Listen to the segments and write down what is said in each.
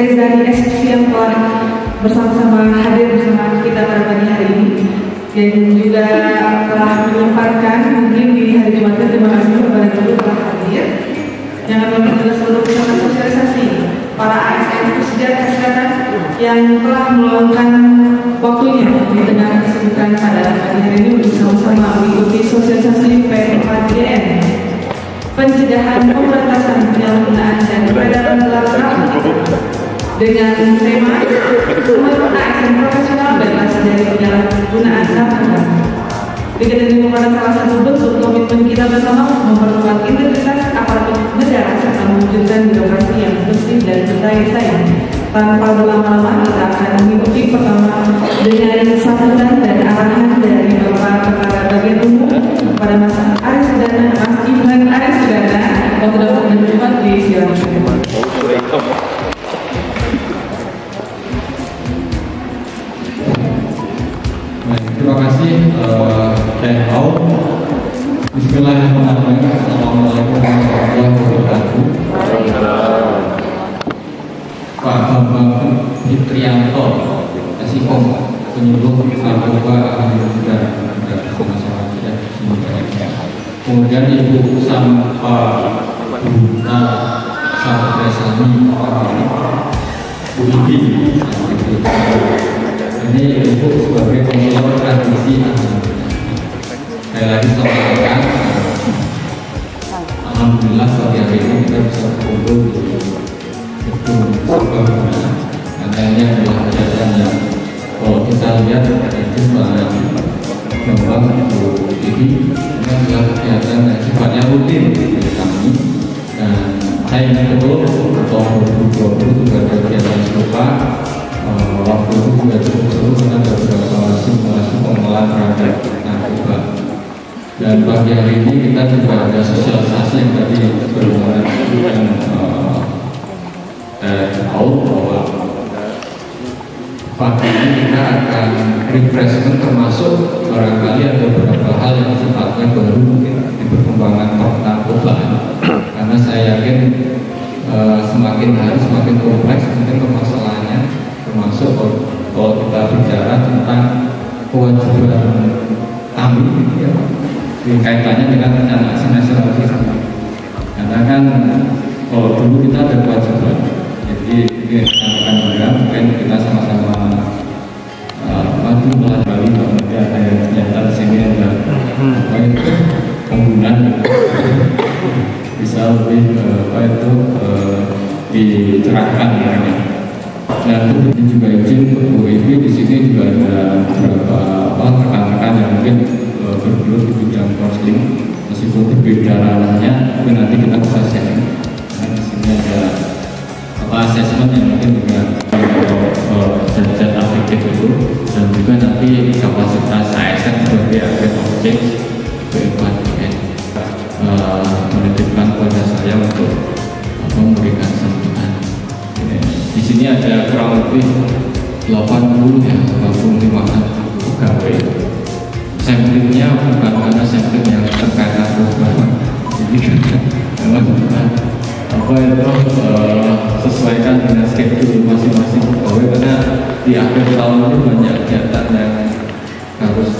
Rezani SSC yang telah bersama-sama hadir bersama kita pada pagi hari ini, dan juga telah menyempatkan mungkin di hari Jumat. Terima kasih kepada guru telah hadir. Yang kami juga seluruh peserta sosialisasi para ASN Persija Kesehatan yang telah meluangkan waktunya di tengah kesibukan pada pagi hari ini untuk sama-sama mengikuti sosialisasi P4GN, pencegahan pemberantasan penyalahgunaan dan peredaran gelap narkotika, dengan tema teman-teman ASN profesional bebas dari penyalahgunaan narkotika. Kegiatan ini merupakan salah satu bentuk komitmen kita bersama memperkuat integritas aparatur negara serta mewujudkan birokrasi yang bersih dan berdaya saing. Tanpa berlama-lama, kita akan mengikuti pertama dengan sambutan dan arahan dari Bapak Kepala Bagian Umum kepada Mas Aris Sudana, Mas Ibrahim Aris Sudana, waktu dapat menjumpai di siang. Terima kasih dan Bismillahirrahmanirrahim. Assalamualaikum warahmatullahi wabarakatuh. Pak Bambang Fitrianto, Asikom, penyuluh narkoba Alhamdulillah dan sama-sama tidak semuanya. Kemudian Ibu Sampa Bunta Sabresani, Bu Ibi, ini Ibu sebagai konselor transisi. Saya lagi sampaikan, alhamdulillah pagi hari ini kita bisa berkumpul di gedung Sabaguna. Katanya adalah kegiatan yang kalau kita lihat itu Bambang ini adalah kegiatan yang sifatnya rutin dari kami, dan saya ingin betul tahun 2020 juga ada kegiatan serupa. Waktu itu juga cukup seru karena ada beberapa simulasi pengolahan terhadap narkoba. Dan pagi hari ini kita juga ada sosialisasi yang tadi berhubungan dengan tahu bahwa pagi ini kita akan refreshment, termasuk barangkali ada beberapa hal yang sifatnya baru mungkin di perkembangan narkoba, karena saya yakin semakin hari semakin kompleks mungkin permasalahannya, termasuk kalau kita bicara tentang kewajiban kami ya, kaitannya dengan rencana aksi nasional kita. Karena kan kalau dulu kita ada kewajiban, jadi ini akan berat, mungkin kita sama-sama maju melalui kemudian ada yang ternyata di sini ada apa itu penggunaan bisa lebih apa itu dicerahkan ya. Dan ini juga izin Bu Ibi, di sini juga ada beberapa rekan-rekan yang mungkin bergelut di bidang konseling, meskipun berbeda ranahnya, tapi nanti kita bisa sharing. Dan di sini ada asesmen yang mungkin juga zat afektif itu, dan juga nanti kapasitas ASN sebagai agent of change P4GN menitipkan kepada saya untuk memberikan sambutan. Di sini ada kurang lebih 85 pegawai. Samplingnya bukan karena sampling yang terkait narkoba, jadi memang apa itu sesuaikan dengan schedule masing-masing pegawai, karena di akhir tahun ini banyak kegiatan yang harus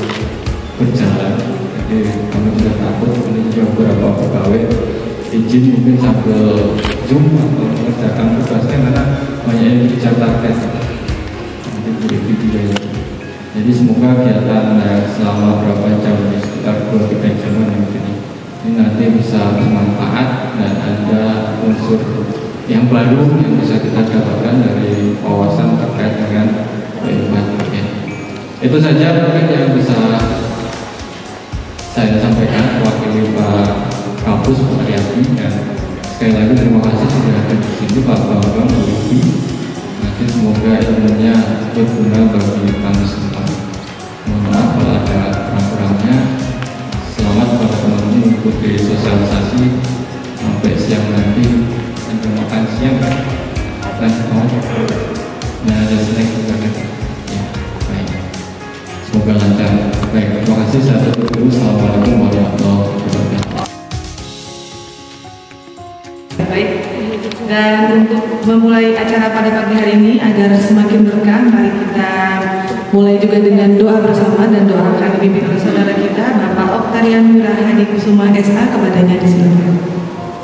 berjalan. Jadi kami tidak takut, ini juga beberapa pegawai izin mungkin sambil Zoom atau mengerjakan tugasnya karena banyak yang dikejar target. Nanti beri video ya. Jadi semoga kegiatan selama berapa jam, sekitar 2-3 jam ini nanti bisa bermanfaat dan ada unsur yang baru yang bisa kita dapatkan dari wawasan terkait dengan P4GN. Itu saja mungkin yang bisa saya sampaikan mewakili Pak Kapus Pak Riyadi, dan sekali lagi terima kasih sudah ada di sini Pak Bambang Bu Ibi. Nanti semoga ilmunya berguna bagi kami semua. Mohon maaf kalau ada kurang-kurangnya. Selamat pada teman-teman mengikuti sosialisasi sampai siang nanti, dan terima kasih siang kan. Nah ada snack juga kan. Ya, baik. Semoga lancar. Baik, terima kasih. Saya tutup dulu. Assalamualaikum warahmatullahi wabarakatuh. Baik, Dan untuk memulai acara pada pagi hari ini agar semakin berkah, mari kita mulai juga dengan doa bersama dan doa akan dipimpin oleh saudara kita Bapak Oktarian Wirahadi Kusuma SA. Kepadanya disilakan.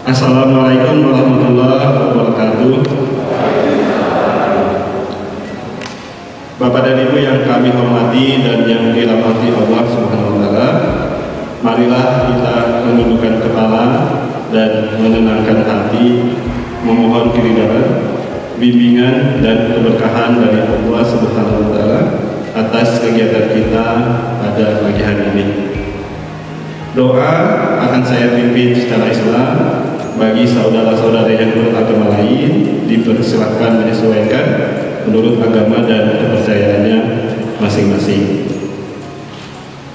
Assalamualaikum warahmatullahi wabarakatuh. Bapak dan Ibu yang kami hormati dan yang dirahmati Allah Subhanahu wa taala, marilah kita menundukkan kepala dan menenangkan hati, memohon keridhaan, bimbingan dan keberkahan dari Allah Subhanahu wa taala atas kegiatan kita pada pagi hari ini. Doa akan saya pimpin secara Islam. Bagi saudara-saudara yang beragama lain dipersilakan menyesuaikan menurut agama dan kepercayaannya masing-masing.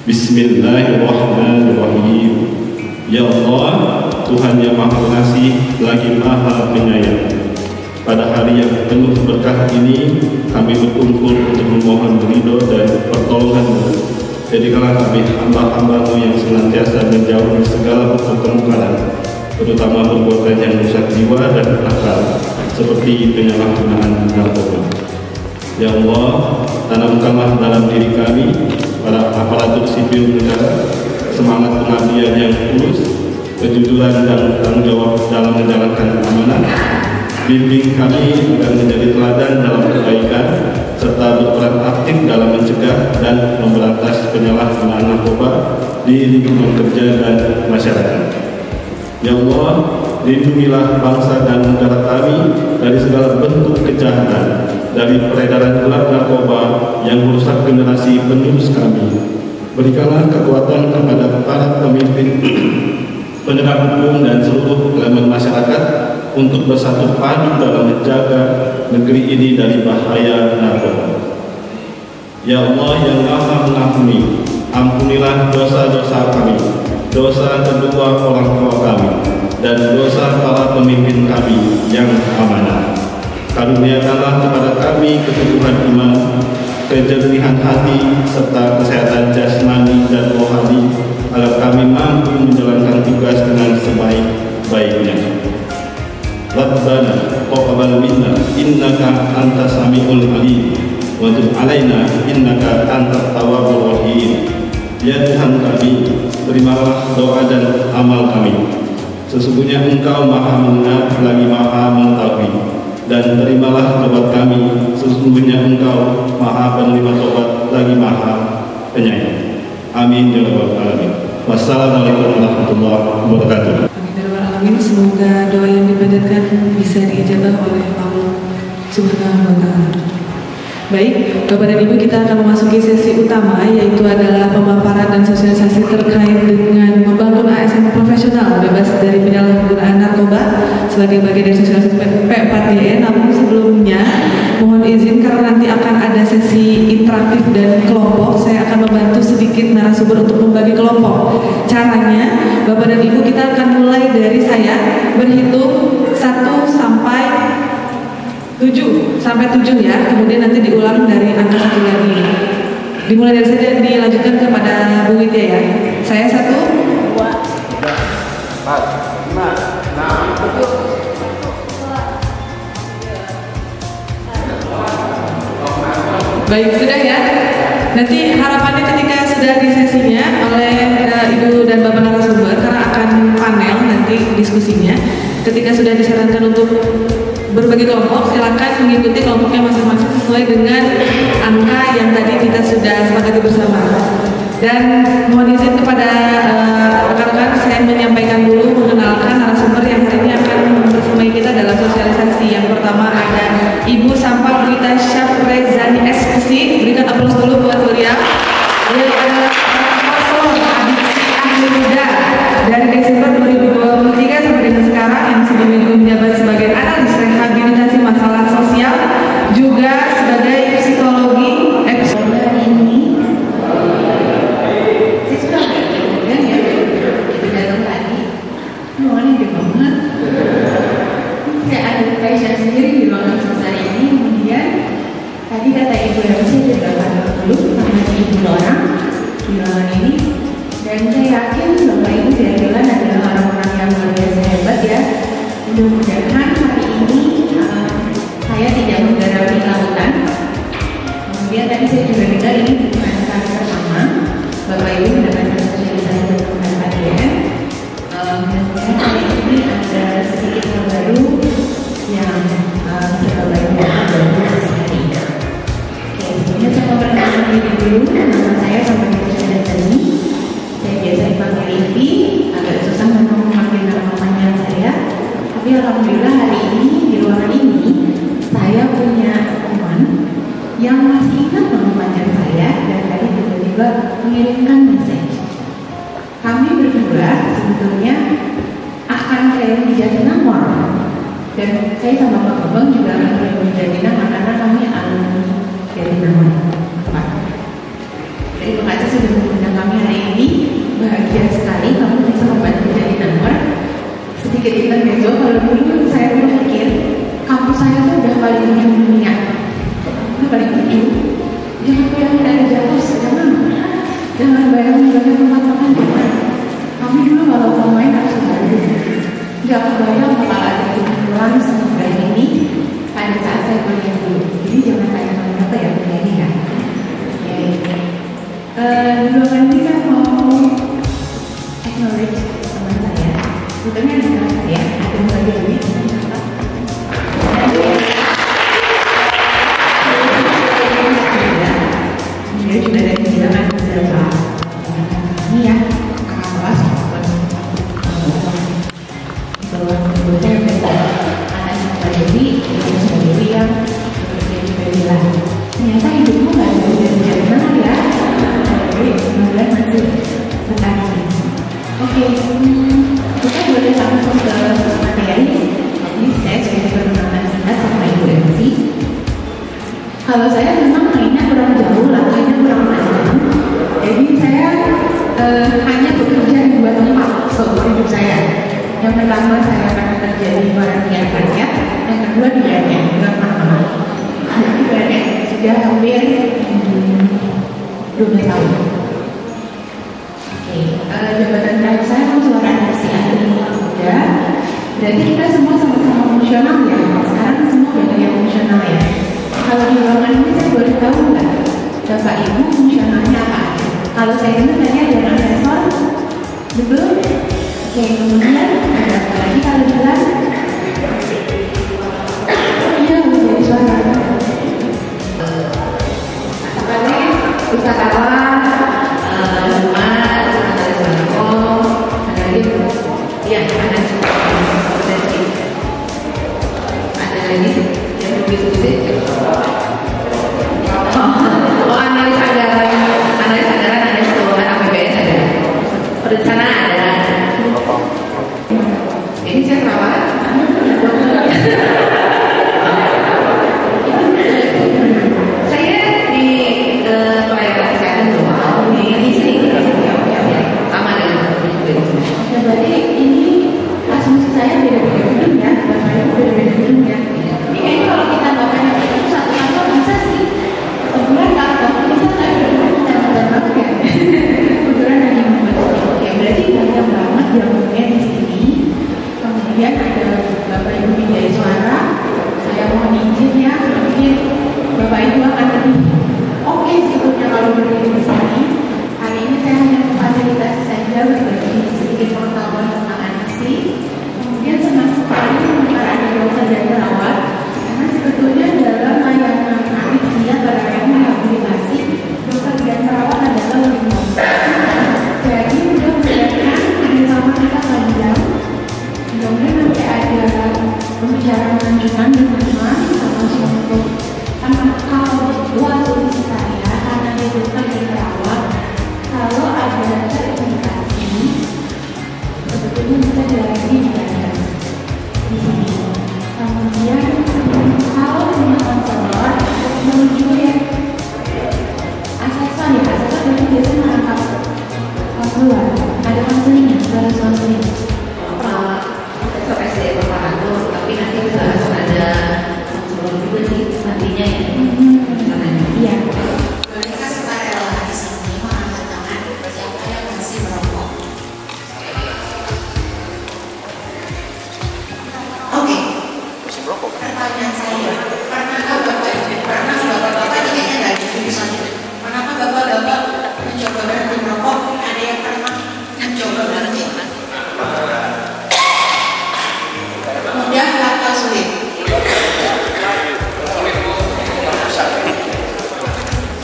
Bismillahirrahmanirrahim. Ya Allah, Tuhan yang Maha Pengasih lagi Maha Penyayang. Pada hari yang penuh berkah ini, kami berkumpul untuk memohon ridho dan pertolongan-Mu. Jadikanlah kami hamba-hamba-Mu yang senantiasa menjauh dari segala bentuk kemungkaran, terutama perbuatan yang merusak jiwa dan akal, seperti penyalahgunaan narkoba. Ya Allah, tanamkanlah dalam diri kami, para aparatur sipil negara, semangat pengabdian yang tulus, kejujuran dan tanggung jawab dalam menjalankan amanah. Bimbing kami agar menjadi teladan dalam kebaikan, serta berperan aktif dalam mencegah dan memberantas penyalahgunaan narkoba di lingkungan kerja dan masyarakat. Ya Allah, lindungilah bangsa dan negara kami dari segala bentuk kejahatan, dari peredaran gelap narkoba yang merusak generasi penerus kami. Berikanlah kekuatan kepada para pemimpin, penegak hukum dan seluruh elemen masyarakat untuk bersatu padu dalam menjaga negeri ini dari bahaya narkoba. Ya Allah yang Maha Mengampuni, ampunilah dosa-dosa kami, dosa kedua orang tua kami, dan dosa para pemimpin kami yang amanah. Karuniakanlah kepada kami keteguhan iman, kejernihan hati, serta kesehatan jasmani dan rohani, agar kami mampu menjalankan tugas dengan sebaik-baiknya. Rabbana taqabbal minna innaka antas samiul alim wa tub alaina innaka antat tawwabur rahim. Ya Tuhan kami, terimalah doa dan amal kami. Sesungguhnya Engkau Maha Mendengar lagi Maha Mengetahui. Dan terimalah tobat kami, sesungguhnya Engkau Maha Penerima tobat lagi Maha Penyayang. Amin ya rabbal alamin. Wassalamualaikum warahmatullahi wabarakatuh. Amin. Semoga doa yang dipanjatkan bisa diijabah oleh Allah Subhanahu wa taala. Baik, Bapak dan Ibu, kita akan memasuki sesi utama, yaitu adalah pemaparan dan sosialisasi terkait dengan membangun ASN profesional bebas dari penyalahgunaan narkoba sebagai bagian dari sosialisasi P4DE. Namun sebelumnya mohon izin karena nanti akan ada sesi interaktif dan kelompok, saya akan membantu sedikit narasumber untuk membagi kelompok. Caranya, Bapak dan Ibu, kita akan mulai dari saya berhitung 1 sampai 7 ya, kemudian nanti diulang dari angka 1 lagi. Dimulai dari saya dan dilanjutkan kepada Bu Widya ya. Saya 1, 2, 3, 4, 5, 6, 7. Baik, sudah ya. Nanti harapannya ketika sudah di sesinya oleh Ibu dan Bapak narasumber, karena akan panel nanti diskusinya, ketika sudah disarankan untuk berbagi kelompok, silakan mengikuti kelompoknya masing-masing sesuai dengan angka yang tadi kita sudah sepakati bersama. Dan mohon izin kepada rekan-rekan, saya menyampaikan dulu, mengenalkan narasumber yang hari ini akan bersamai kita dalam sosialisasi. Yang pertama ada Ibu Sampah Rita Syafrezani SPC. Berikan aplaus dulu buat beliau. Beliau adalah Konselor Adiksi Ahli Muda dari Desember 2023 sampai dengan sekarang, yang sebelumnya menjabat sebagai analis rehabilitasi masalah sosial, juga sebagai psikologi saya ada passion sendiri di ruangan sosial ini. Kemudian tadi kata Ibu Rosi ada 80 sama Ibu orang di ruangan ini, dan saya yakin Bapak Ibu dan Ibu adalah orang-orang yang luar biasa hebat ya. Mudah-mudahan hari ini saya tidak menggarami lautan. Kemudian tadi saya juga dengar ini bukan kali pertama Bapak Ibu mendapatkan sosialisasi tentang KKN. Dan kali ini ada sedikit hal baru yang bisa Bapak Ibu dapat dari sesi ini. Oke, sebelumnya saya mau perkenalkan diri dulu. Nama saya Sampurna Sani. Saya biasa dipanggil Livi. Agak susah memanggil nama panjang saya. Tapi alhamdulillah hari ini di ruangan ini saya punya teman yang masih ingat nama panjang saya dan tadi tiba-tiba mengirimkan message. Kami berdua sebetulnya akan training di Jatinangor dan saya sama Pak Bambang juga akan training di Jatinangor karena kami alumni Jatinangor. Terima kasih sudah mengundang kami hari ini. Bahagia sekali kamu bisa membantu Jatinangor. Sedikit intermezzo, kalau dulu saya berpikir kampus saya itu udah paling ujung dunia. Udah paling ujung. Jangan bayangin ada jatuh, jangan bayangin tempat makan, jangan. Kami dulu kalau mau main harus beradu. Gak kebayang bakal ada kumpulan semudah ini pada saat saya kuliah dulu. Jadi jangan tanya apa ya kuliah ini kan. Di ruangan ini saya mau acknowledge teman saya. Sebetulnya ada teman saya, ada yang lagi lebih dia juga dari bilangan beberapa ini ya kakak kelas bahwa sebetulnya beda anak siapa jadi sendiri yang seperti yang juga bilang ternyata hidupmu nggak jauh dari Jatinangor ya. Jadi semoga masih betah di sini. Oke, kita boleh langsung ke materi. Ini saya sudah perkenalan singkat sama Ibu MC. Kalau saya memang mainnya kurang jauh, langkahnya kurang panjang. Jadi saya hanya bekerja di 2 tempat seumur hidup saya. Yang pertama saya akan bekerja di Marangia Karya, yang kedua di BNN, bukan mana. Di BNN sudah hampir 12 tahun. Oke, jabatan terakhir saya konselor anak muda. Berarti kita semua sama-sama fungsional ya. Sekarang semua beda fungsional ya. Kalau di ruangan ini saya boleh tahu nggak Bapak Ibu fungsionalnya apa? Kalau saya dengar tadi ada asesor, betul? Oke, kemudian ada apa lagi kalau jelas? Iya, menjadi suara. Wisatawan, humas, ada lagi, ya ada lagi yang lebih sulit. Analis anggaran, analis keuangan APBN ada, perencanaan ada. Ini saya perawat. Saya di pelayanan kesehatan mencoba berhenti merokok? Ada yang pernah mencoba berhenti? Mudah atau sulit?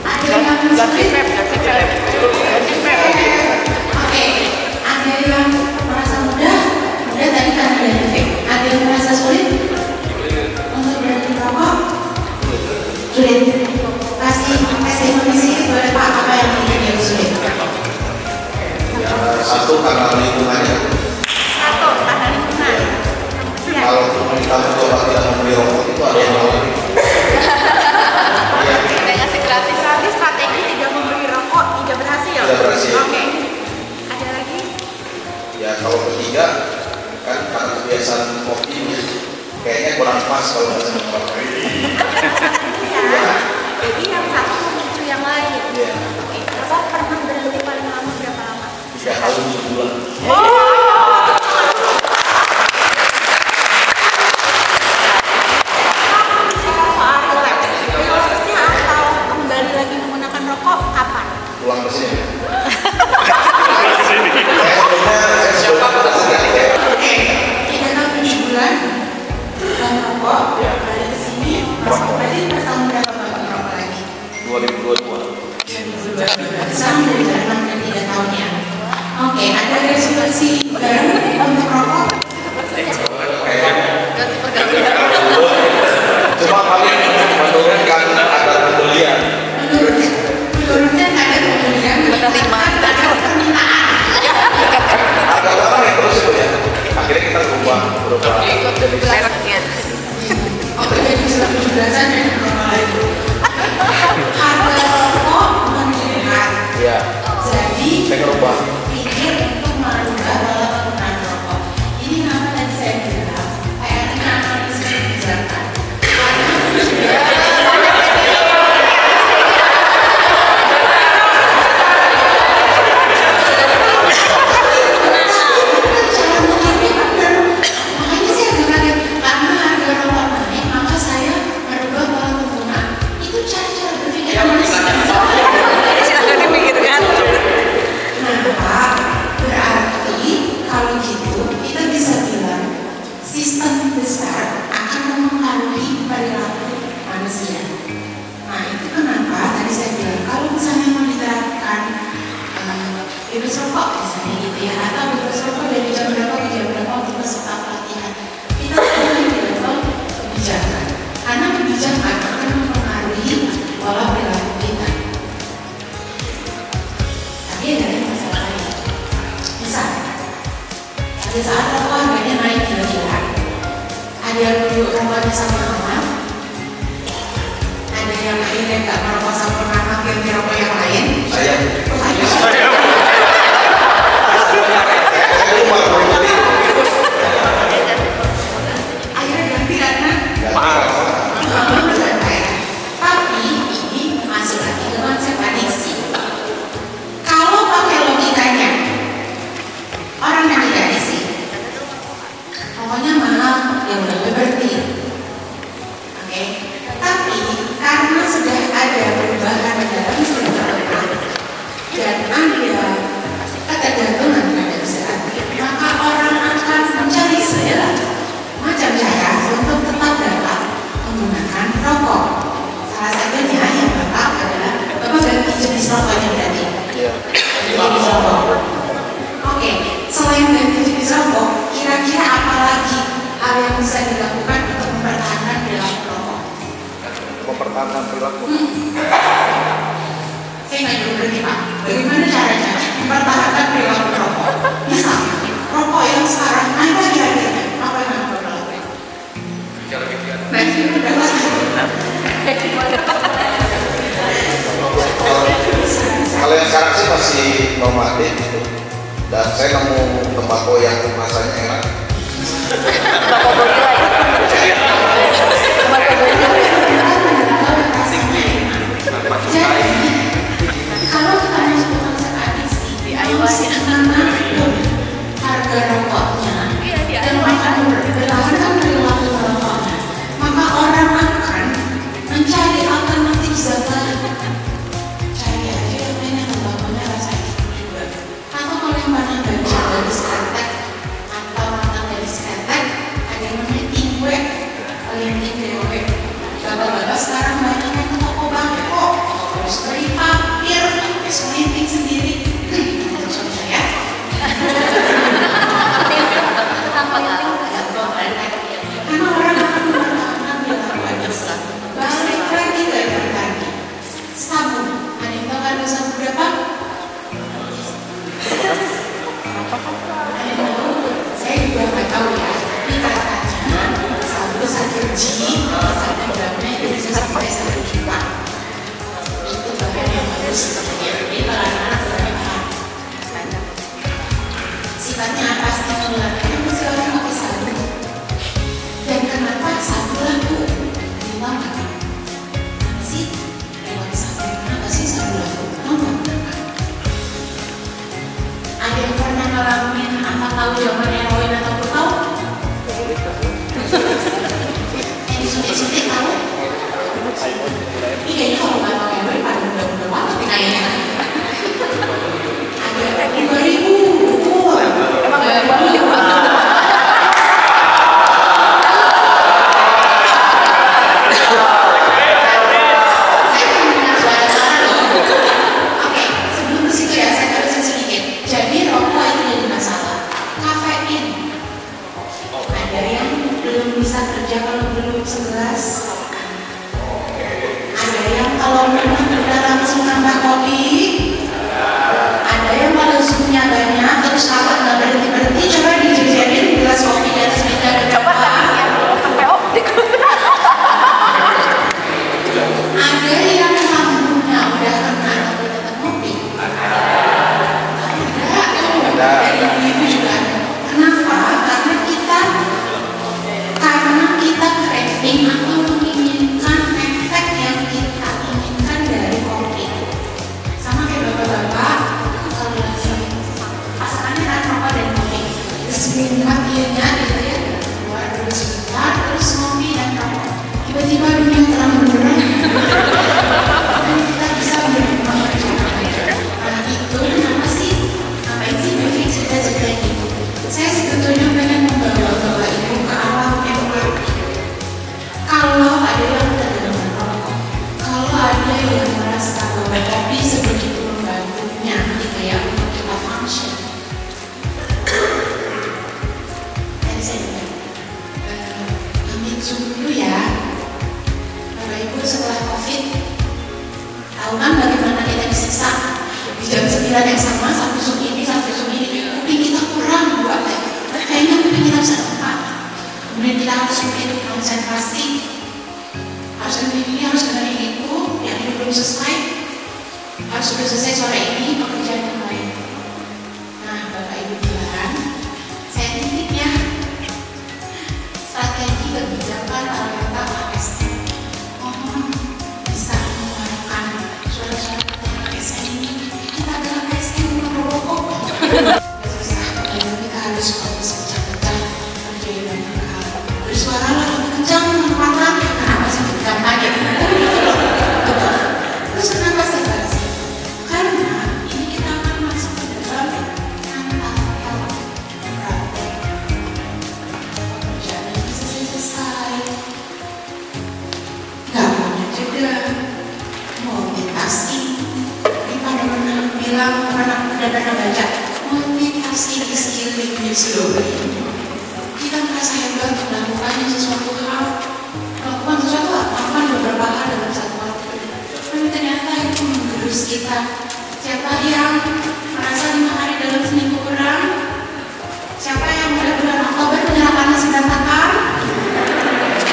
Ada yang sulit? Oke, ada yang merasa mudah tadi karena ada efek. Ada yang merasa sulit untuk berhenti merokok? Sulit. Kasih kondisi boleh Pak, apa yang bikin yang sulit? Ya, satu karena lingkungannya. Satu karena lingkungan. Ya. Kalau kita mencoba tidak membeli rokok itu ada yang lain. Ya. Kita ngasih gratis. Strategi tidak membeli rokok tidak berhasil. Tidak berhasil. Oke. Ada lagi? Ya kalau ketiga kan karena kebiasaan kopinya kayaknya kurang pas kalau nggak sama rokok. Ya. Jadi yang satu memicu yang lain. Iya. Oke. Bapak pernah berhenti paling lama berapa lama? 3 tahun 1 bulan. Pulang ke sini. Oke, 3 tahun 7 bulan dan rokok balik ke sini. Berarti bertahun berapa Bapak merokok lagi? 2022. Sama dari jalan dan 3 tahun ya. Oke, ada resolusi baru untuk rokok? Cuma paling menurunkan ada pembelian. Menurunkan ada pembelian, meningkatkan ada permintaan. Ada orang yang terus itu ya. Akhirnya kita berubah. Mereknya. Oke, jadi 17-an dan berapa lagi? Harga rokok meningkat. Iya. Jadi Saya ngerubah. pikir untuk merubah pola penggunaan rokok. Ini kenapa tadi saya bilang PR-nya analisis kebijakan. Sistem besar akan mempengaruhi perilaku manusia. Nah itu kenapa tadi saya bilang kalau misalnya mau diterapkan bebas rokok misalnya gitu ya, atau bebas rokok dari jam berapa ke jam berapa untuk peserta pelatihan, kita mulai di level kebijakan karena kebijakan akan mempengaruhi pola perilaku kita. Tapi ada masalah lain. Misal pada saat rokok harganya naik gila-gilaan, ada yang duduk rokoknya sama anak, ada yang akhirnya nggak merokok sama anak yang dirokok yang lain. Saya akhirnya ganti karena tapi ini masuk lagi ke konsep adiksi. Kalau pakai logikanya orang yang tidak adiksi pokoknya mahal yang udah berhenti. Oke. Tapi karena sudah ada perubahan dalam sistem keuangan dan ada ketergantungan terhadap zat, maka orang akan mencari segala macam cara untuk tetap dapat menggunakan rokok. Salah satunya yang Bapak adalah Bapak ganti jenis rokoknya berarti. Jenis rokok. Oke, selain ganti jenis rokok, kira-kira apa lagi hal yang bisa dilakukan untuk mempertahankan perilaku rokok? mempertahankan perilaku. Saya nggak jauh berarti Pak. Bagaimana caranya mempertahankan perilaku rokok? Misal, rokok yang sekarang naik lagi harganya, apa yang Bapak lakukan? Kalau yang sekarang sih masih normatif gitu. Dan saya nemu tembakau yang rasanya enak. Tembakau gorila ya? Tembakau gorila. Jadi, kalau kita masuk ke konsep adiksi, masih mengatur harga rokoknya dan mempertahankan perilaku rokoknya, maka orang akan mencari alternatif zat lain. Cari aja yang lainnya tembakunya sabu berapa? Saya juga nggak tahu ya. Tapi katanya sabu 1 G, 1 gramnya itu bisa sampai 1 juta. Itu bahan yang bagus. Jadi kalau anak-anak boleh makan. Sifatnya apa? Stimulan. Mesti orang pakai sabu. Dan kenapa sabu laku? Kenapa nggak? Sih, lewat sabu. Kenapa sih sabu laku? Tahu nggak kenapa? Ada yang pernah ngalamin apa tahu zaman heroin atau tahu? Yang disuntik-suntik tahu? Iya, ini kalau nggak tahu heroin pada muda-muda banget nih kayaknya. Ada 2000. Emang banyak banget. Bisa kerja kalau belum 11. Ada yang kalau memang udah langsung nambah kopi. Ada yang kalau suhunya banyak terus kapan nggak berhenti. Coba dijejerin gelas kopi di atas meja. Coba tadi yang sampai optik. Ada yang lambungnya udah kena tapi tetap kopi. Ada. Dari ibu juga ada. Kenapa? Karena kita craving atau menginginkan efek yang kita inginkan dari kopi. Sama kayak bapak-bapak kalau lagi pasangannya kan rokok dan kopi. Terus minum dianya gitu ya, keluar dulu sebentar, terus ngopi dan rokok. Tiba-tiba dunia terang benderang dan kita bisa mengerjakan aja. Nah itu kenapa sih? Ngapain sih Bevin cerita-cerita gitu? Saya sebetulnya pengen membawa bapak ibu ke alam yang baru. Kalau ada yang terdengar rokok, kalau ada yang merasa bahwa kopi sebegitu membantunya gitu ya untuk kita function. Tadi saya bilang, ambil zoom dulu ya. Bapak ibu setelah COVID, tahu kan bagaimana kita disiksa di jam 9 yang sama, satu zoom ini, kuping kita kurang buat kayaknya kuping kita bisa tempat. Kemudian kita harus mungkin konsentrasi, harus dengerin ini, harus dengerin itu, yang ini belum selesai, harus sudah selesai sore ini pekerjaan yang lain. Nah, Bapak Ibu bilang, saya titip ya, strategi kebijakan Alberta ASN. Mohon bisa mengeluarkan suara-suara tentang ASN ini. Kita adalah ASN bukan rokok. Kita harus fokus mencatatkan menjadi banyak hal. Bersuaralah lebih kencang, menempatkan. Kenapa sih kita kaget? Terus kenapa saya bahas ini? Karena ini kita akan masuk ke dalam mental health. Pekerjaan yang selesai. Gak punya jeda. Multitasking. Ini pada pernah bilang, pernah baca. Multitasking is killing you slowly. Kita merasa hebat melakukan sesuatu hal, melakukan beberapa hal dalam satu waktu. Tapi ternyata itu menggerus kita. Siapa yang merasa 5 hari dalam seminggu kurang? Siapa yang bulan Oktober menyalakan nasi berantakan?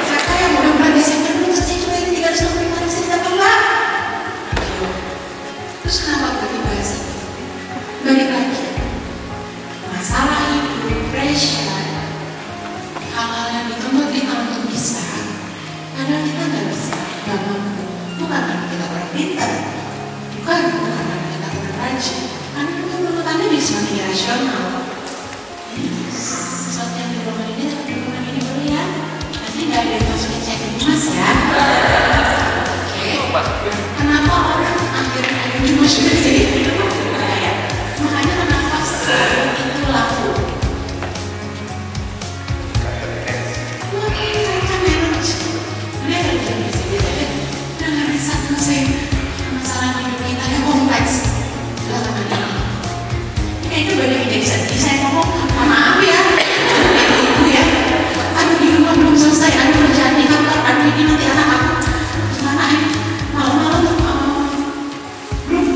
Siapa yang bulan Desember belum selesai cuma ini 365 hari saya dapat enggak? Terus kenapa gue dibahas ini? Balik lagi. Masalah hidup, pressure, hal-hal yang dituntut kita untuk bisa, karena kita nggak bisa, nggak mampu. Bukan karena kita kurang pintar, bukan karena kita kurang rajin, karena tuntutannya bisa semakin irasional. Sesuatu yang di ruangan ini tapi di ruangan ini dulu ya. Nanti nggak ada yang masukin cek ini mas ya. Oke. Kenapa orang akhirnya ada yang dimasukin di sini? Makanya kenapa sesuatu itu laku? Dengan bisa selesai masalah hidup kita yang kompleks belakangan ini. Ini itu banyak yang jadi saya ngomong, maaf ya, ibu ya, aduh di rumah belum selesai, aduh kerjaan di kantor, aduh ini nanti anak aku gimana ini malam-malam belum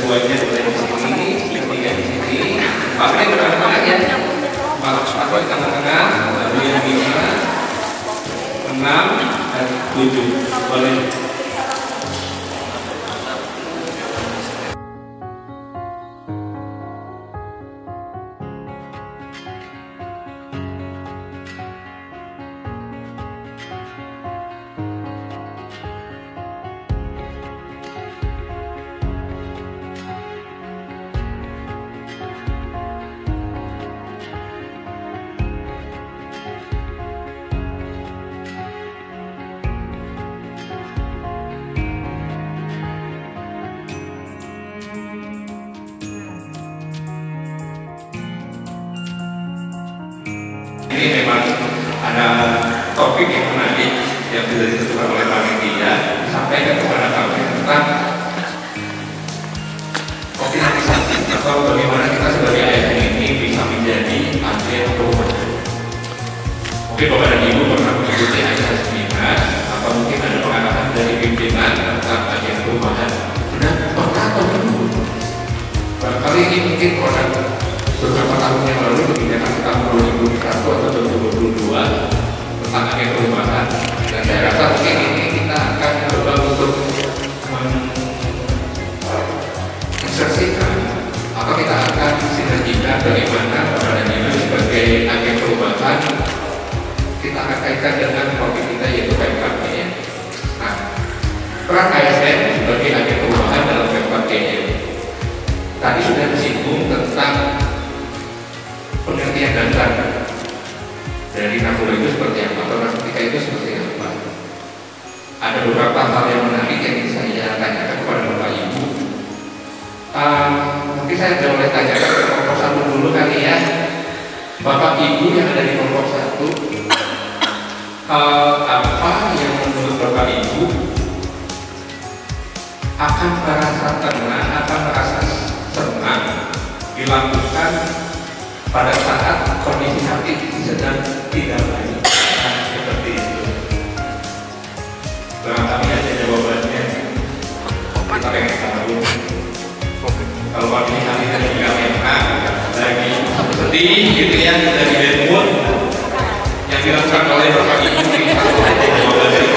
buatnya boleh di sini, tiga di sini. Pakai tengah-tengah ya. Pakai tengah-tengah, lalu yang 5, 6, dan 7. Boleh. Ini memang ada topik yang menarik yang sudah disebutkan oleh panitia sampaikan kepada kami tentang optimalisasi atau bagaimana kita sebagai ASN ini bisa menjadi agen perubahan. Mungkin Bapak dan Ibu pernah mengikuti acara seminar atau mungkin ada pengarahan dari pimpinan tentang agen perubahan. Sudah pernah atau belum? Barangkali ini mungkin produk beberapa tahun yang lalu kebijakan tahun 2021 atau 2022 tentang agen perubahan, dan saya rasa mungkin ini kita akan coba untuk menginsersikan atau kita akan sinergikan bagaimana Bapak dan Ibu sebagai agen perubahan kita akan kaitkan dengan topik kita yaitu PMKM. Nah, peran ASN sebagai agen perubahan dalam PMKM tadi sudah disinggung tentang pengertian dasar dari NAFULA itu seperti apa atau narkotika itu seperti apa. Ada beberapa hal yang menarik yang saya tanyakan kepada Bapak Ibu. Mungkin saya boleh tanyakan ke kelompok 1 dulu kali ya. Bapak Ibu yang ada di kelompok 1, apa yang menurut Bapak Ibu akan merasa tenang, akan merasa senang dilakukan pada saat kondisi sakit sedang tidak baik, seperti itu. Barangkali ada jawabannya. Kita pengen tahu. Kalau kondisi sakit tidak enak, lagi sedih gitu ya, dari Denwood yang dilakukan oleh Bapak Ibu ini satu aja jawaban dari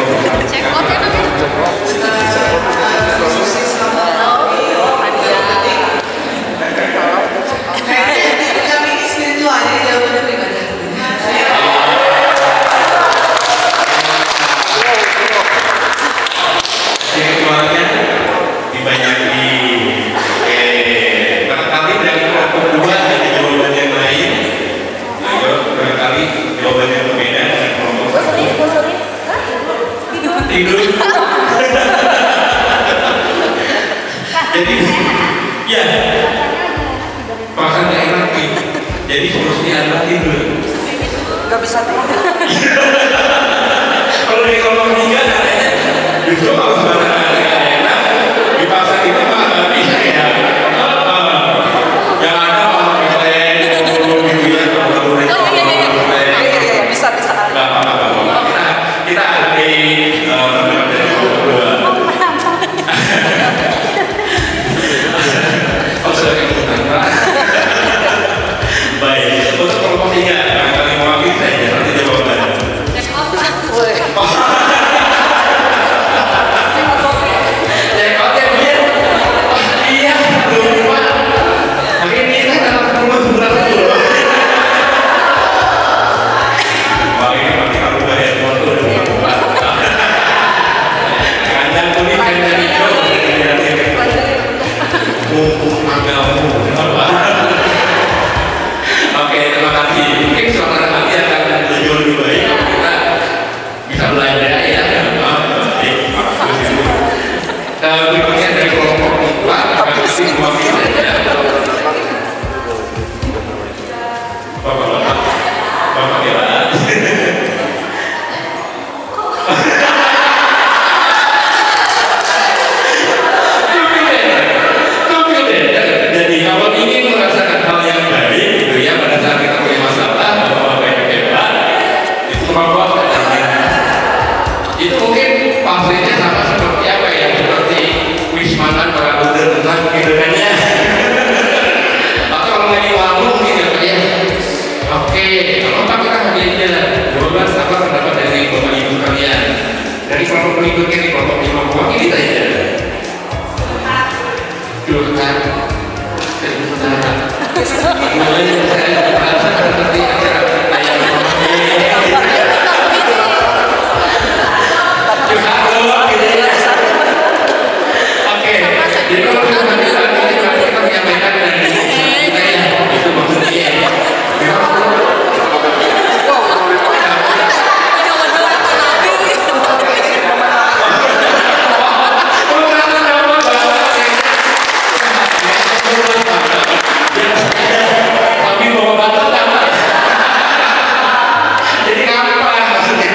tidur. Jadi ya pasannya enak nih. Jadi solusinya adalah tidur. Gak bisa tidur. Kalau di kelompok 3 katanya justru kalau sebenarnya enak dipaksa itu malah nggak bisa ya. Yang ada malah misalnya gitu ya kalau bisa. Nggak apa-apa. Kita ada di baik, untuk kelompok 3 barangkali mewakili saya nanti jawabannya. Iya, lupa. Tapi ini kan dalam 10 bulan dulu. Wah, ini berarti kalau bayar waktu udah lupa. Kandang kuning, kandang hijau, mumpung manggamu. Oke, terima kasih. Mungkin suasana nanti akan lebih baik kalau kita bisa belajar ya. Berikutnya dari kelompok 4 akan kasih mewakili saja. Bapak ya. Jadi kalau ingin merasakan hal yang baik gitu ya pada saat kita punya masalah bahwa hebat itu kelompok itu mungkin fasenya sama seperti apa ya, seperti berikutnya nih kelompok 5 mewakili saja. Curhat. Jadi kalau kita menyampaikan dari kita ya, itu maksudnya ya. Tapi bawa batal sama. Jadi apa maksudnya?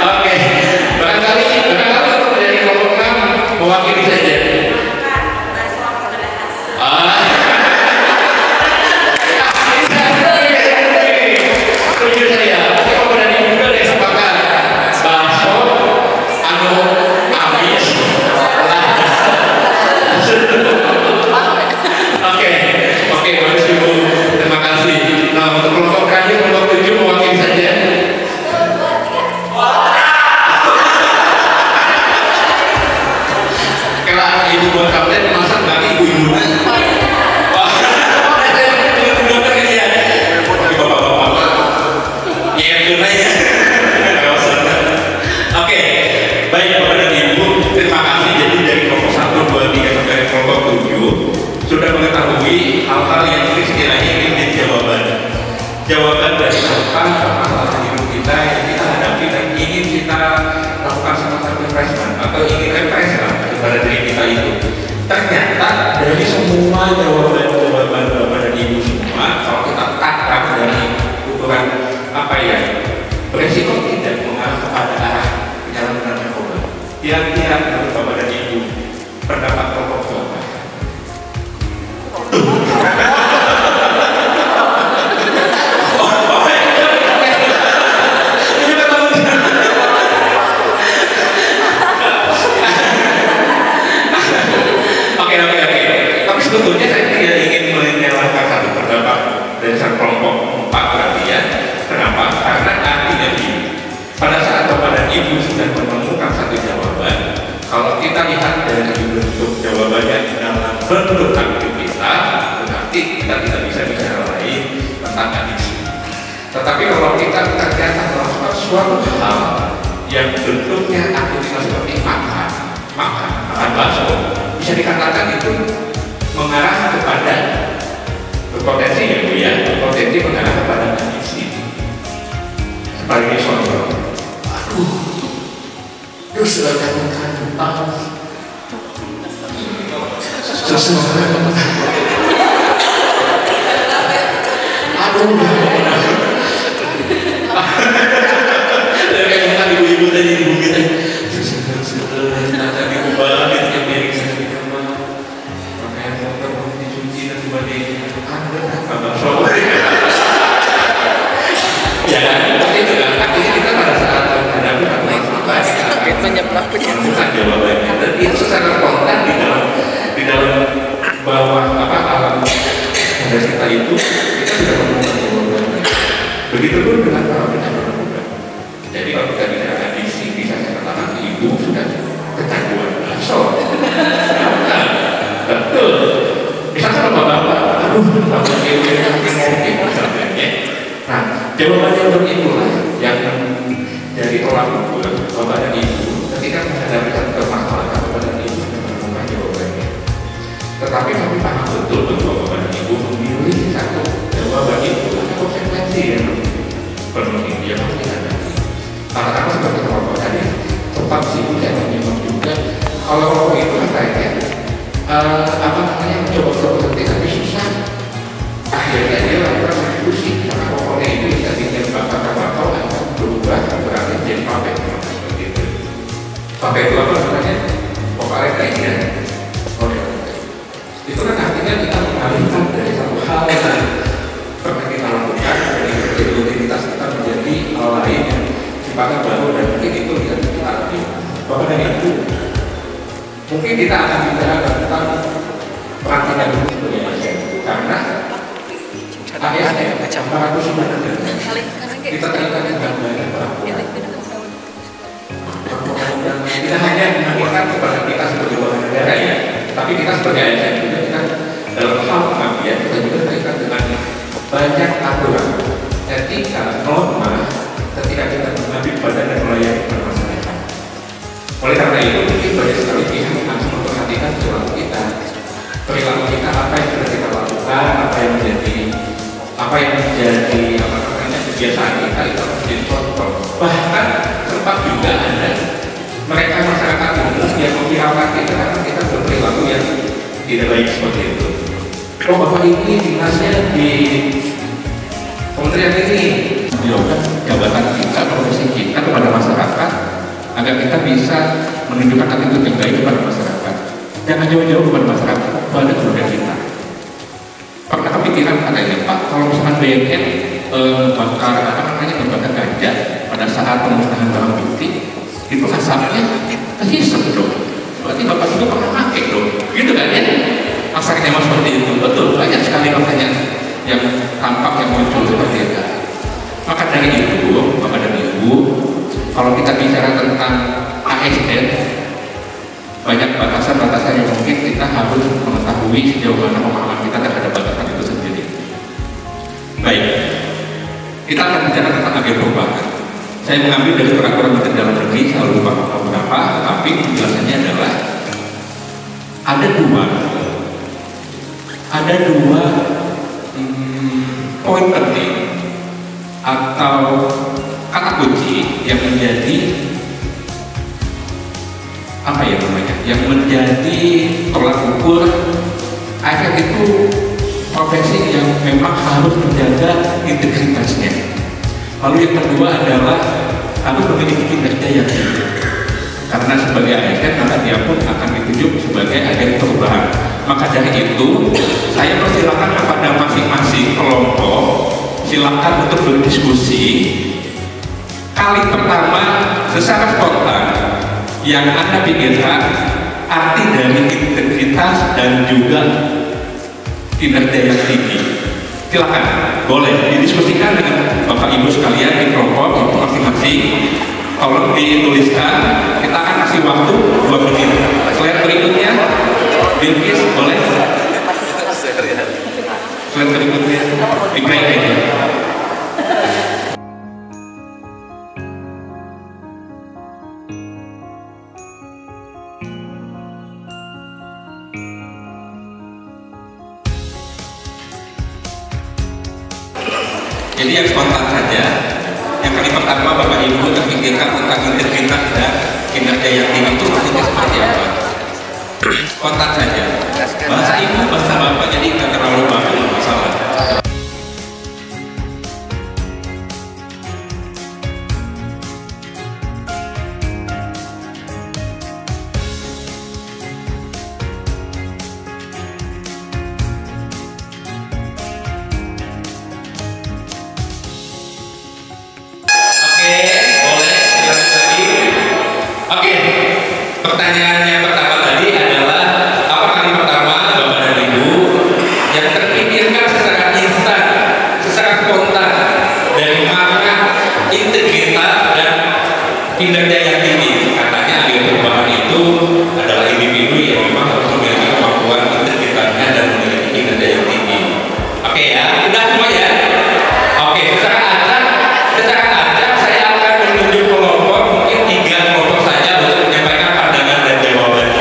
Oke, barangkali untuk menjadi kelompok 6 mewakili saja. Setuju saya. Kalau berani juga deh sepakat. Bakso, amis, Oke, bagus Ibu. Terima kasih. Nah, untuk kelompok terakhir, kelompok 7 mewakili saja. Kalau Ibu buat kapten, masa nggak ibu-ibu? Oke, baik Bapak dan Ibu, terima kasih. Jadi dari kelompok 1, 2, 3 sampai kelompok 7 sudah mengetahui hal-hal yang sekiranya ingin menjadi jawaban dari masalah hidup kita yang kita hadapi dan ingin kita lakukan semacam refreshment atau ingin refresh kepada diri kita itu. Ternyata dari semua jawaban Bapak dan Ibu semua, kalau kita tangkap dari ukuran apa ya, beresiko tidak mengarah kepada arah penyalahgunaan narkoba. Kira-kira menurut Bapak dan Ibu, pendapat kelompok Bapak? Oke. Tapi sebetulnya saya tidak ingin menyalahkan satu pendapat dari sang kelompok 4 berarti ya. Kenapa? Karena artinya begini. Pada saat Bapak dan Ibu sudah menemukan satu jawaban, kalau kita lihat dari bentuk jawabannya dalam bentuk aktivitas, berarti kita tidak bisa bicara lain tentang adiksi. Tetapi kalau kita ternyata melakukan suatu hal yang bentuknya aktivitas seperti makan bakso, bisa dikatakan itu mengarah kepada berpotensi ya Bu ya, berpotensi mengarah kepada adiksi. Sebagai contoh, sudah makan sesuatu. Kayak makan ibu-ibu tadi ibu kita. Tadi kubah gitu yang miring sana di kamar. Pakaian kotor mau dicuci dan sebagainya. Ada soal. Ya, tapi itu kan artinya kita pada saat menghadapi menemukan jawabannya dan itu secara konten di dalam bawah alam dari kita itu kita sudah menemukan jawabannya. Begitupun dengan para penyelenggara. Jadi kalau kita bicara adiksi, bisa saya katakan ibu sudah kecanduan bakso. Betul. Misalnya kalau bapak, bapak ibu yang mungkin misalnya. Nah, jawabannya begitulah yang dari tolak ukur bapak dan ibu ketika menghadapi satu permasalahan bapak dan ibu menemukan jawabannya. Tetapi kami paham betul bahwa bapak dan ibu memilih satu jawaban itu ada konsekuensi yang penuh dia pasti ada. Karena seperti kelompok tadi tempat situ saya menyimak juga kalau kelompok itu kan kayaknya mencoba berhenti tapi susah. Akhirnya dia lakukan eksekusi karena pokoknya itu bisa ditembak bakal akan berubah berarti jadi papek seperti itu. Papek itu apa sebenarnya? Pokoknya kayaknya itu kan artinya kita mengalihkan dari satu hal yang pernah kita lakukan dari rutinitas kita menjadi hal lain yang sifatnya baru dan mungkin itu bisa kita alami. Bapak dan Ibu, mungkin kita akan bicara tentang perantingan dulu sebagai masyarakat karena ASN 409 negara kita terlihat dengan banyak kita sebagai ASN juga kita dalam hal pengabdian kita juga terikat dengan banyak aturan, etika, norma ketika kita mengabdi badan dan melayani masyarakat. Oleh karena itu mungkin banyak sekali pihak yang harus memperhatikan perilaku kita, apa yang sudah kita lakukan, apa yang menjadi kebiasaan kita itu harus menjadi contoh. Bahkan sempat juga ada mereka masyarakat umum yang memviralkan kita karena kita berperilaku yang tidak baik seperti itu. Oh, bapak ini dinasnya di kementerian ini, menunjukkan jabatan kita, profesi kita kepada masyarakat agar kita bisa menunjukkan attitude yang baik kepada masyarakat. Jangan jauh-jauh kepada masyarakat, kepada keluarga kita. Pernah kepikiran katanya, Pak, kalau misalkan BNN membakar ganja pada saat pemusnahan barang bukti, itu asapnya terhisap dong. Berarti bapak itu pernah pakai dong, gitu kan ya? Masaknya seperti itu, betul. Banyak sekali makanya yang tampak yang muncul seperti itu. Maka dari itu, Bapak dan Ibu, kalau kita bicara tentang ASN, banyak batasan-batasan yang mungkin kita harus mengetahui sejauh mana pemahaman kita terhadap batasan itu sendiri. Baik, kita akan bicara tentang agen perubahan. Saya mengambil dari peraturan Menteri Dalam Negeri, saya lupa beberapa, tetapi penjelasannya adalah ada dua poin penting atau kata kunci yang menjadi yang menjadi tolak ukur ASN itu profesi yang memang harus menjaga integritasnya. Lalu yang kedua adalah harus memiliki kinerja yang tinggi. Karena sebagai ASN maka dia pun akan ditunjuk sebagai agen perubahan. Maka dari itu saya persilakan kepada masing-masing kelompok silakan untuk berdiskusi. Kali pertama secara spontan yang Anda pikirkan arti dari integritas dan juga kinerja yang tinggi. Silakan, boleh didiskusikan dengan Bapak Ibu sekalian di kelompok masing-masing. Tolong dituliskan, kita akan kasih waktu 2 menit. Slide berikutnya, Bilkis, boleh? Slide berikutnya, di-break aja. Jadi yang spontan saja. Yang kali pertama Bapak Ibu terpikirkan tentang integritas dan kinerja yang tinggi itu maksudnya seperti apa? Spontan saja. Bahasa Ibu, bahasa Bapak, jadi tidak terlalu banyak masalah. Pertanyaan yang pertama tadi adalah apa kali pertama Bapak dan Ibu yang terpikirkan secara instan, secara spontan dari makna integritas dan kinerja yang tinggi. Katanya agen perubahan itu adalah individu yang memang harus memiliki kemampuan integritasnya dan memiliki kinerja yang tinggi. Oke ya, sudah semua ya. Oke, secara acak saya akan menunjuk kelompok, mungkin 3 kelompok saja untuk menyampaikan pandangan dan jawabannya.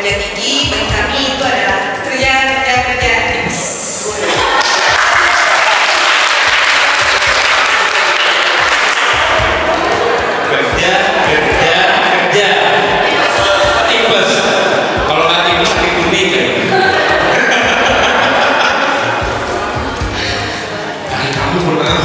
kerja tinggi bagi kami itu adalah kerja tips. Kerja tipes. Kalau nggak tipes sakit kuning kan. Kamu pernah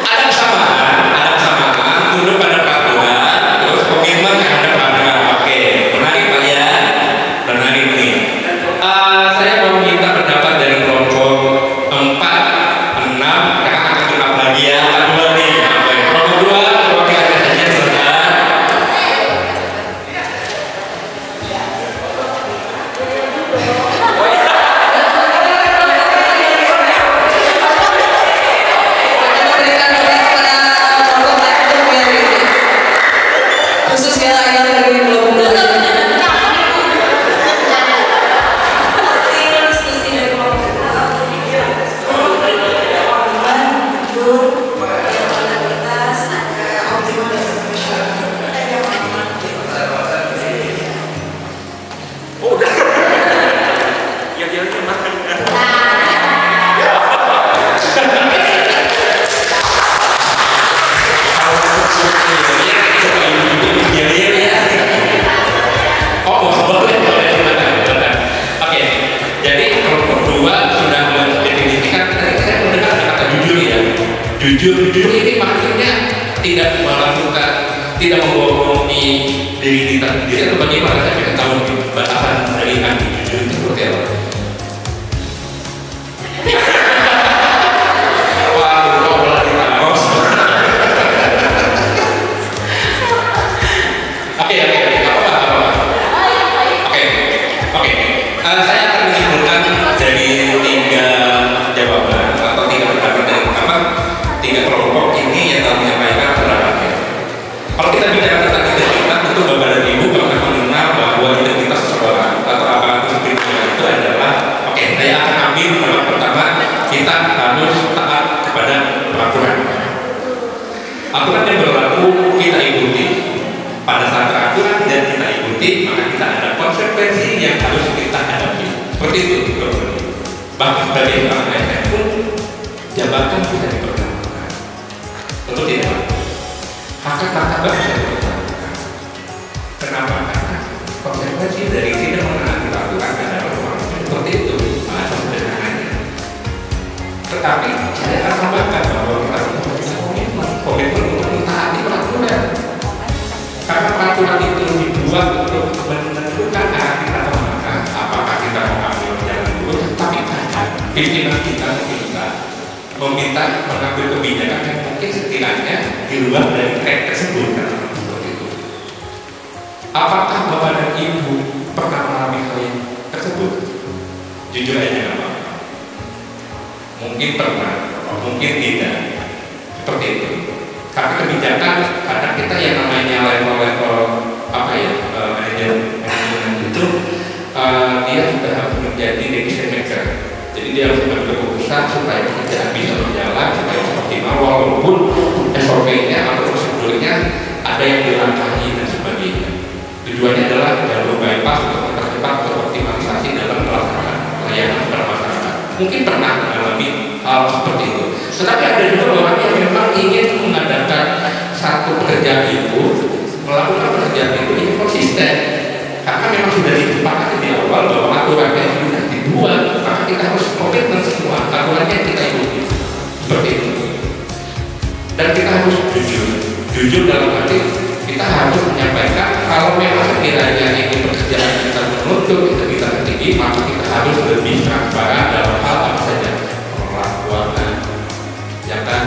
ada kesamaan tunduk pada peraturan, terus komitmen terhadap peraturan. Oke, menarik Pak ya, menarik nih. Saya mau minta pendapat dari kelompok 4, 6, kakak akan genap lagi ya, kedua nih. Kelompok 2, kelompok 3 saja sebentar. Khususnya yang dari kelompok Jujur ini maksudnya tidak melakukan, tidak membohongi diri kita sendiri atau bagaimana? Saya tidak tahu batasan dari kami jujur itu seperti apa. Saya akan menyimpulkan dari 3 jawaban atau 3 pendapat dari 3 kelompok ini yang kami sampaikan pendapatnya. Kalau kita bicara tentang identitas, tentu Bapak dan Ibu akan mengenal bahwa identitas seseorang atau aparatur sipil itu adalah, saya akan ambil pendapat pertama, kita harus taat kepada peraturan. Aturan yang berlaku kita ikuti. Pada saat peraturan tidak kita ikuti, maka kita ada konsekuensi yang harus kita hadapi. Seperti itu, bahkan dari ASN pun jabatan tidak dipertahankan. Tentu tidak. Hak-hak bisa dipertahankan. Kenapa? Karena konsekuensi dari tidak menaati peraturan adalah seperti itu. Bahasa sederhananya. Tetapi saya akan tambahkan bahwa kita harus komitmen untuk mentaati peraturan. Karena peraturan itu dibuat untuk menentukan arah kita kemana, apakah kita mau ambil jalan lurus, tapi kadang pimpinan kita meminta mengambil kebijakan yang mungkin setidaknya di luar dari track tersebut. Seperti itu. Apakah Bapak dan Ibu pernah mengalami hal yang tersebut? Jujur aja nggak apa-apa. Mungkin pernah, mungkin tidak. Seperti itu. Karena kebijakan, kadang kita yang namanya level-level manajemen itu dia sudah harus menjadi decision maker. Jadi dia harus mengambil keputusan supaya pekerjaan bisa berjalan, supaya optimal, walaupun SOP-nya atau prosedurnya ada yang dilangkahi dan sebagainya. Tujuannya adalah jalur bypass untuk mempercepat atau optimalisasi dalam pelaksanaan pelayanan kepada masyarakat. Mungkin pernah mengalami hal seperti itu. Tetapi ada juga orang yang memang ingin mengadakan satu pekerjaan itu, melakukan pekerjaan itu yang konsisten. Karena memang sudah disepakati di awal bahwa aturannya sudah dibuat, maka kita harus komitmen semua aturannya kita ikuti. Seperti itu. Dan kita harus jujur dalam arti kita harus menyampaikan kalau memang sekiranya ini pekerjaan kita menuntut kita tinggi, maka kita harus lebih transparan dalam hal apa saja perlakuan, ya kan?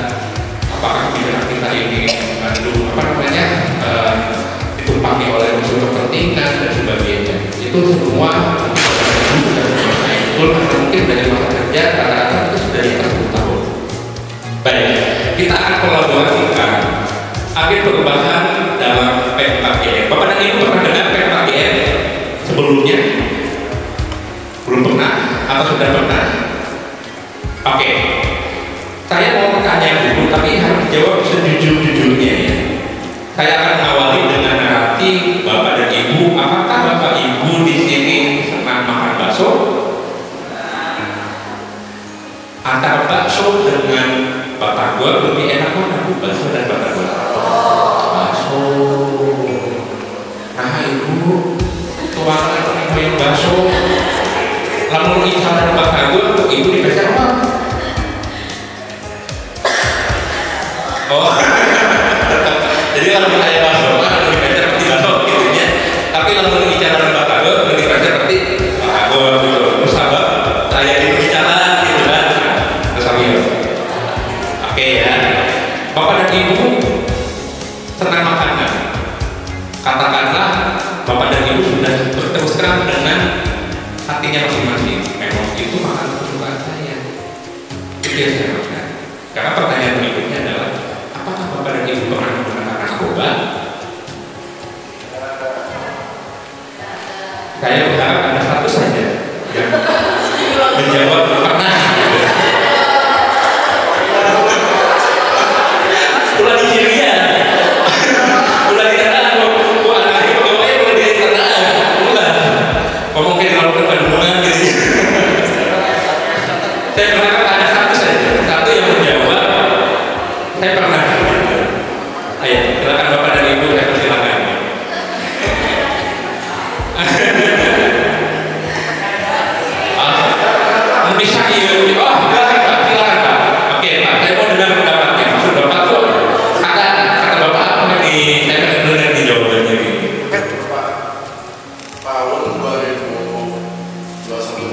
Apakah kebijakan kita ini mengandung ditumpangi oleh unsur kepentingan dan sebagainya? Itu semua sudah selesai. Mungkin dari masa kerja rata-rata itu sudah di atas 10 tahun. Baik, kita akan kolaborasikan agen perubahan dalam PKGM. Bapak dan Ibu pernah dengar PKGM sebelumnya? Belum pernah atau sudah pernah? Oke. yang bakso, lamun ikan bakagul, ibu dipecat apa? Oh, jadi kalau saya bakso, kalau dipecat seperti bakso gitu ya. Tapi lamun ikan bakagul, dipecat seperti bakagul gitu. Terus apa? Saya dibicara gitu kan? Terus sambil, oke ya. Bapak dan ibu senang makanan. Katakanlah bapak dan ibu sudah berterus terang dengan hatinya masing-masing. Memang itu makanan kesukaan saya. Itu yang saya makan. Karena pertanyaan berikutnya adalah, apakah bapak dan ibu pernah menggunakan narkoba? Saya berharap ada satu saja yang menjawab pernah. Ulah di Syria, ulah di tanah, ulah di pegawai, ulah di tanah, ulah. Mungkin kalau perkandungan gitu. Saya berharap ada satu saja, satu yang menjawab. Saya pernah. Ayo, silakan bapak dan ibu, saya persilakan. Bisa iya, oh silakan pak. Oke pak, saya mau dengar pendapatnya. Maksud bapak tuh kata bapak apa nih? Saya pengen dengar di jawabannya ini. Tahun 2021